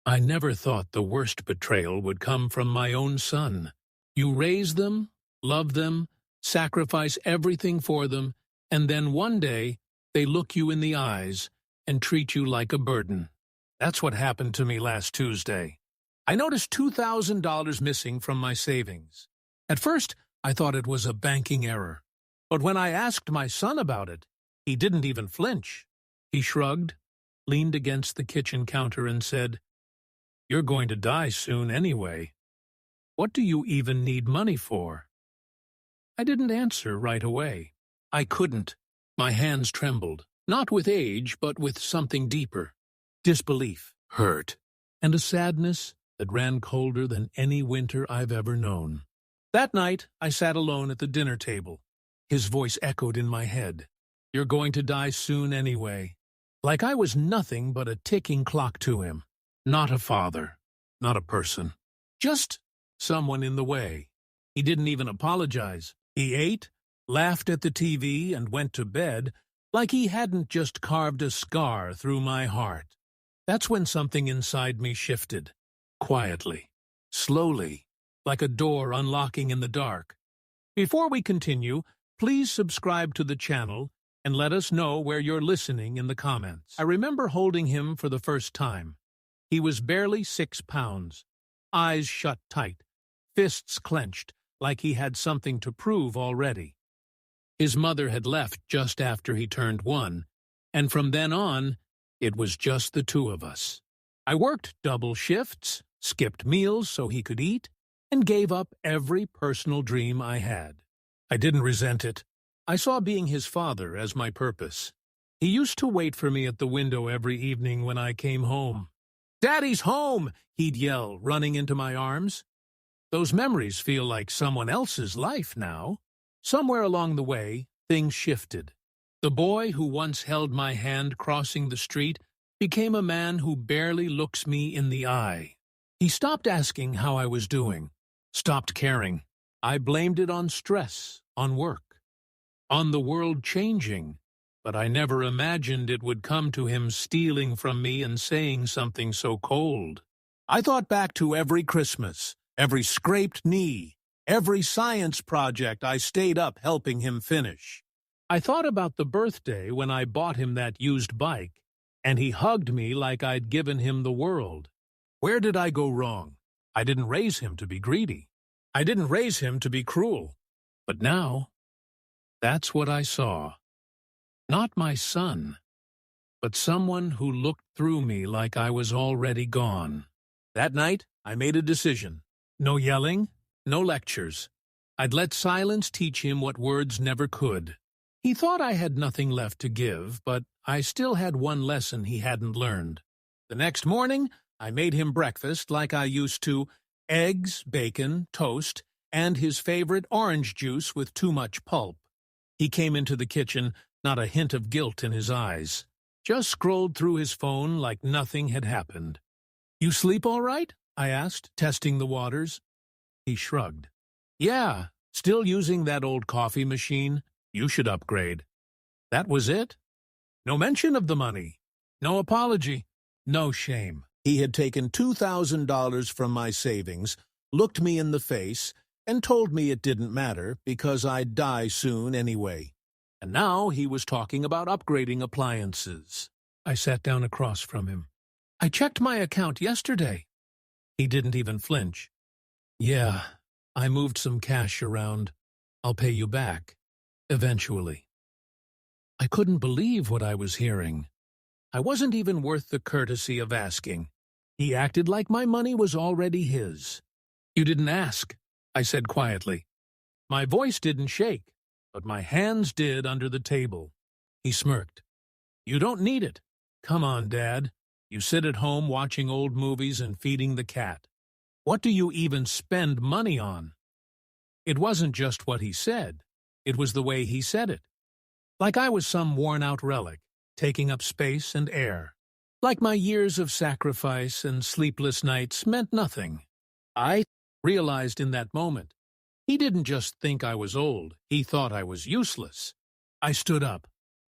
I never thought the worst betrayal would come from my own son. You raise them, love them, sacrifice everything for them, and then one day they look you in the eyes and treat you like a burden. That's what happened to me last Tuesday. I noticed $2,000 missing from my savings. At first, I thought it was a banking error. But when I asked my son about it, he didn't even flinch. He shrugged, leaned against the kitchen counter and said, "You're going to die soon anyway. What do you even need money for?" I didn't answer right away. I couldn't. My hands trembled, not with age, but with something deeper. Disbelief, hurt, and a sadness that ran colder than any winter I've ever known. That night, I sat alone at the dinner table. His voice echoed in my head. "You're going to die soon anyway." Like I was nothing but a ticking clock to him. Not a father, not a person. Just someone in the way. He didn't even apologize. He ate, laughed at the TV, and went to bed like he hadn't just carved a scar through my heart. That's when something inside me shifted. Quietly, slowly, like a door unlocking in the dark. Before we continue, please subscribe to the channel and let us know where you're listening in the comments. I remember holding him for the first time. He was barely 6 pounds, eyes shut tight, fists clenched, like he had something to prove already. His mother had left just after he turned 1, and from then on, it was just the two of us. I worked double shifts, skipped meals so he could eat, and gave up every personal dream I had. I didn't resent it. I saw being his father as my purpose. He used to wait for me at the window every evening when I came home. "Daddy's home!" he'd yell, running into my arms. Those memories feel like someone else's life now. Somewhere along the way, things shifted. The boy who once held my hand crossing the street became a man who barely looks me in the eye. He stopped asking how I was doing, stopped caring. I blamed it on stress, on work, on the world changing, but I never imagined it would come to him stealing from me and saying something so cold. I thought back to every Christmas, every scraped knee, every science project I stayed up helping him finish. I thought about the birthday when I bought him that used bike, and he hugged me like I'd given him the world. Where did I go wrong? I didn't raise him to be greedy. I didn't raise him to be cruel. But now, that's what I saw. Not my son, but someone who looked through me like I was already gone. That night, I made a decision. No yelling, no lectures. I'd let silence teach him what words never could. He thought I had nothing left to give, but I still had one lesson he hadn't learned. The next morning, I made him breakfast like I used to: eggs, bacon, toast, and his favorite orange juice with too much pulp. He came into the kitchen, not a hint of guilt in his eyes. Just scrolled through his phone like nothing had happened. "You sleep all right?" I asked, testing the waters. He shrugged. "Yeah, still using that old coffee machine. You should upgrade." That was it. No mention of the money. No apology. No shame. He had taken $2,000 from my savings, looked me in the face, and told me it didn't matter because I'd die soon anyway. And now he was talking about upgrading appliances. I sat down across from him. "I checked my account yesterday." He didn't even flinch. "Yeah, I moved some cash around. I'll pay you back. Eventually." I couldn't believe what I was hearing. I wasn't even worth the courtesy of asking. He acted like my money was already his. "You didn't ask," I said quietly. My voice didn't shake, but my hands did under the table. He smirked. "You don't need it. Come on, Dad. You sit at home watching old movies and feeding the cat. What do you even spend money on?" It wasn't just what he said. It was the way he said it. Like I was some worn-out relic, taking up space and air. Like my years of sacrifice and sleepless nights meant nothing. I realized in that moment, he didn't just think I was old, he thought I was useless. I stood up.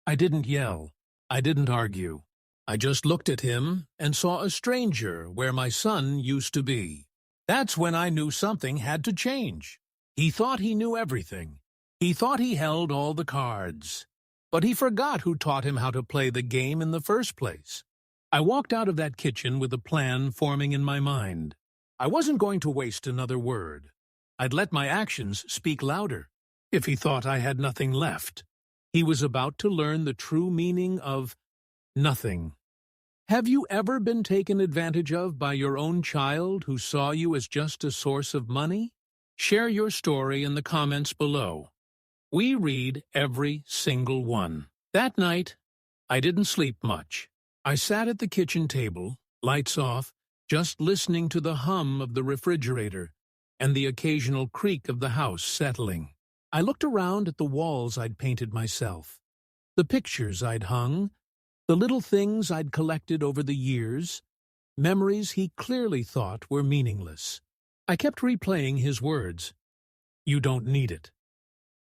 I didn't yell. I didn't argue. I just looked at him and saw a stranger where my son used to be. That's when I knew something had to change. He thought he knew everything. He thought he held all the cards. But he forgot who taught him how to play the game in the first place. I walked out of that kitchen with a plan forming in my mind. I wasn't going to waste another word. I'd let my actions speak louder. If he thought I had nothing left, he was about to learn the true meaning of nothing. Have you ever been taken advantage of by your own child who saw you as just a source of money? Share your story in the comments below. We read every single one. That night, I didn't sleep much. I sat at the kitchen table, lights off, just listening to the hum of the refrigerator and the occasional creak of the house settling. I looked around at the walls I'd painted myself, the pictures I'd hung, the little things I'd collected over the years, memories he clearly thought were meaningless. I kept replaying his words, "You don't need it,"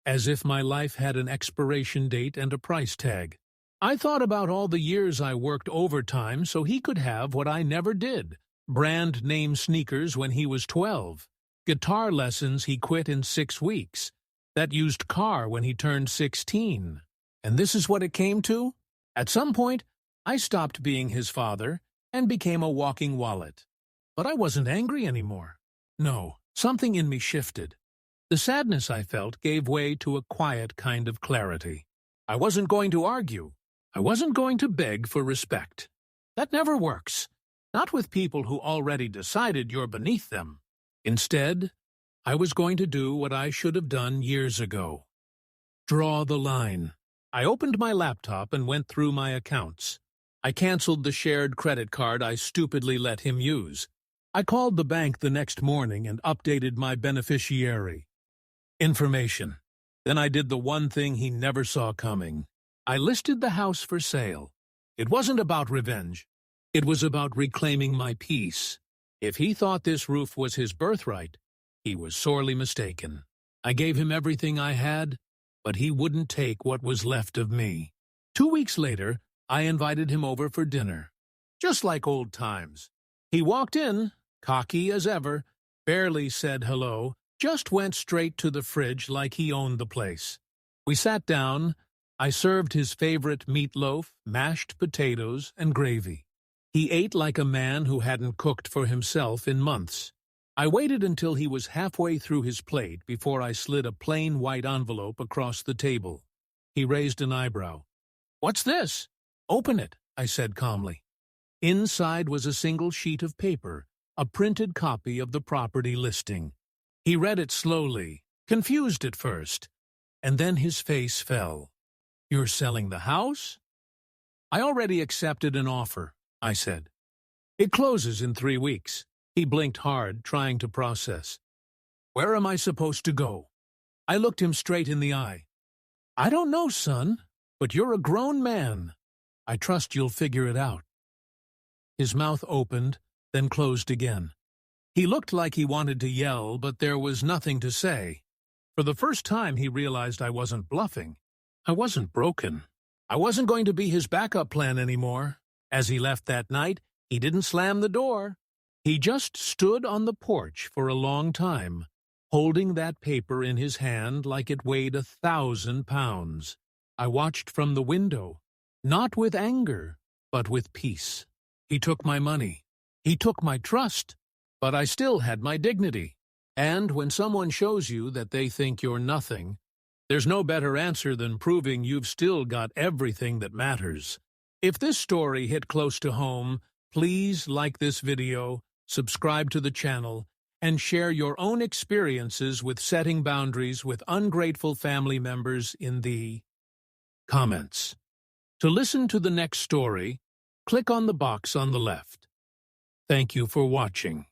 as if my life had an expiration date and a price tag. I thought about all the years I worked overtime so he could have what I never did, brand-name sneakers when he was 12, guitar lessons he quit in 6 weeks, that used car when he turned 16. And this is what it came to? At some point, I stopped being his father and became a walking wallet. But I wasn't angry anymore. No, something in me shifted. The sadness I felt gave way to a quiet kind of clarity. I wasn't going to argue. I wasn't going to beg for respect. That never works. Not with people who already decided you're beneath them. Instead, I was going to do what I should have done years ago. Draw the line. I opened my laptop and went through my accounts. I canceled the shared credit card I stupidly let him use. I called the bank the next morning and updated my beneficiary information. Then I did the one thing he never saw coming. I listed the house for sale. It wasn't about revenge. It was about reclaiming my peace. If he thought this roof was his birthright, he was sorely mistaken. I gave him everything I had, but he wouldn't take what was left of me. 2 weeks later, I invited him over for dinner. Just like old times. He walked in, cocky as ever, barely said hello, just went straight to the fridge like he owned the place. We sat down. I served his favorite meatloaf, mashed potatoes, and gravy. He ate like a man who hadn't cooked for himself in months. I waited until he was halfway through his plate before I slid a plain white envelope across the table. He raised an eyebrow. "What's this?" "Open it," I said calmly. Inside was a single sheet of paper, a printed copy of the property listing. He read it slowly, confused at first, and then his face fell. "You're selling the house?" "I already accepted an offer," I said. "It closes in 3 weeks." He blinked hard, trying to process. "Where am I supposed to go?" I looked him straight in the eye. "I don't know, son, but you're a grown man. I trust you'll figure it out." His mouth opened, then closed again. He looked like he wanted to yell, but there was nothing to say. For the first time, he realized I wasn't bluffing. I wasn't broken. I wasn't going to be his backup plan anymore. As he left that night, he didn't slam the door. He just stood on the porch for a long time, holding that paper in his hand like it weighed 1,000 pounds. I watched from the window, not with anger, but with peace. He took my money. He took my trust. But I still had my dignity. And when someone shows you that they think you're nothing, there's no better answer than proving you've still got everything that matters. If this story hit close to home, please like this video, subscribe to the channel, and share your own experiences with setting boundaries with ungrateful family members in the comments. To listen to the next story, click on the box on the left. Thank you for watching.